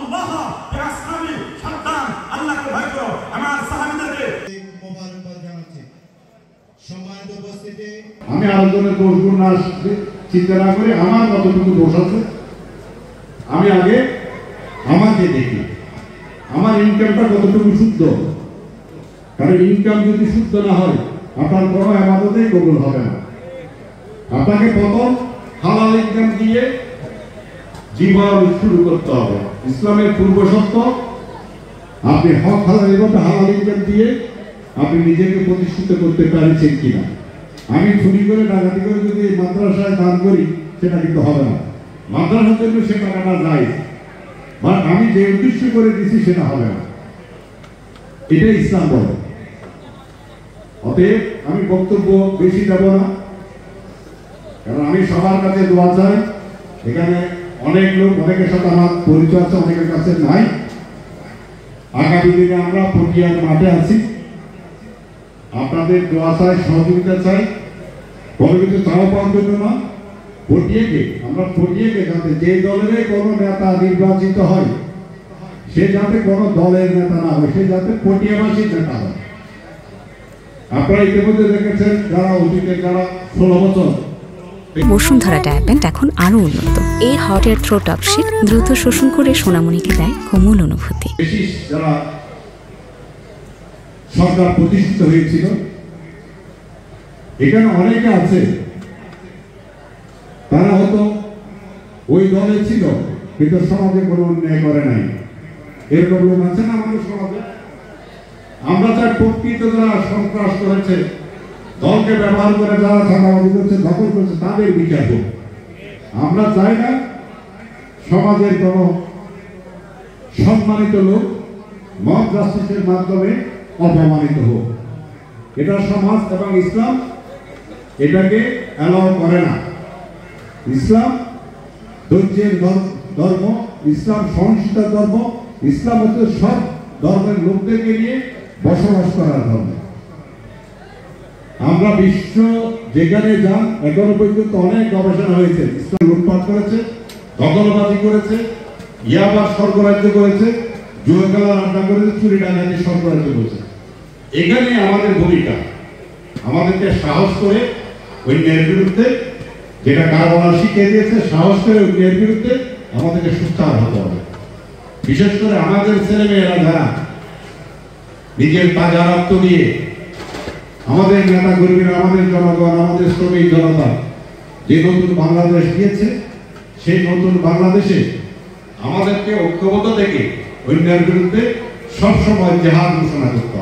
আল্লাহ ইয়া সাহাবী সাবধান, আল্লাহকে ভয় করো। আমার সাহাবীদেরকে মোবারকবাদ জানাচ্ছি। সম্মানিত উপস্থিতি, আমি আলোচনার দোষগুলো না চিন্তা না করে আমার কতটুকু দোষ আছে আমি আগে আমাকে দেখি, আমার ইনকামটা কতটুকু শুদ্ধ। কারণ ইনকাম যদি শুদ্ধ না হয় আপনার কোনো ইবাদতেই কবুল হবে না। আপনাকে প্রথম হালাল ইনকাম দিয়ে জীবন শুরু করতে হবে। ইসলামের পূর্ব শর্ত আপনি হক হালাল হালাল ইনকাম দিয়ে আপনি নিজেকে প্রতিষ্ঠিত করতে পারছেন কিনা। আমি চুরি করে ডাকাতি করে যদি মাদ্রাসায় দান করি সেটা কিন্তু হবে না। মাদ্রাসার জন্য সে টাকাটা যায়, বাট আমি যে উদ্দেশ্য করে দিচ্ছি সেটা হবে না। এটাই ইসলাম বলে। অতএব আমি বক্তব্য বেশি দেব না, কারণ আমি সবার কাছে দোয়া চাই। এখানে অনেক লোক, অনেকের সাথে আমার পরিচয় আছে, অনেকের কাছে নাই। আগামী দিনে আমরা পটিয়ার মাঠে আছি, আপনাদের দোয়া চাই, সহযোগিতা চাই। কোনো কিছু চাওয়া পাওয়ার জন্য না, আমরা পটিয়েকে যাতে যে দলের কোনো নেতা নির্বাচিত হয় সে যাতে কোনো দলের নেতা না হয়, সে যাতে পটিয়াবাসীর নেতা হয়। আপনারা ইতিমধ্যে দেখেছেন যারা অতীতে যারা 16 বছর বসুন্ধরা ডায়াপেন্ট এখন আরো উন্নত। এই hot air through top sheet দ্রুত শোষণ করে সোনামণিকে দেয় কোমল অনুভূতি। যারা সরকার প্রতিষ্ঠিত হয়েছিল এখানে অনেকে আছে, তারা হয়তো ওই দলে ছিল কিন্তু সমাজে কোনো অন্যায় করে নাই। এরকম লোক আছে না আমাদের সমাজে? আমরা চাই প্রকৃত যারা সন্ত্রাস করেছে, দলকে ব্যবহার করে যারা চাঁদাবাজি করছে, দখল করছে, তাদের বিচার হোক। আমরা চাই না সমাজের কোন সম্মানিত লোক মব জাস্টিসের মাধ্যমে অপমানিত হোক। এটা সমাজ এবং ইসলাম এটাকে অ্যালাউ করে না। ইসলাম ধৈর্যের ধর্ম, ইসলাম সহিষ্ণুতার ধর্ম, ইসলাম হচ্ছে সব ধর্মের লোকদেরকে নিয়ে বসবাস করার ধর্ম। আমরা বিশ্ব যেখানে যান এখনো পর্যন্ত অনেক গবেষণা হয়েছে। ইসলাম লুটপাট করেছে, দখলবাজি করেছে, ইয়াবা স্বর্গরাজ্য করেছে, জুয়া খেলার আড্ডা করেছে, চুরি ডাকাতি স্বর্গরাজ্য করেছে। এখানে আমাদের ভূমিকা, আমাদেরকে সাহস করে অন্যের বিরুদ্ধে, যেটা কারবালা শিখিয়ে দিয়েছে, সাহস করে অন্যের বিরুদ্ধে আমাদেরকে সোচ্চার হতে হবে। বিশেষ করে আমাদের ছেলেমেয়েরা যারা নিজের তাজা রক্ত দিয়ে আমাদের নেতা কর্মীরা, আমাদের জনগণ, আমাদের শ্রমিক জনতা যে নতুন বাংলাদেশ দিয়েছে, সেই নতুন বাংলাদেশে আমাদেরকে ঐক্যবদ্ধ থেকে অন্যের বিরুদ্ধে সবসময় জেহাদ ঘোষণা করতে হবে।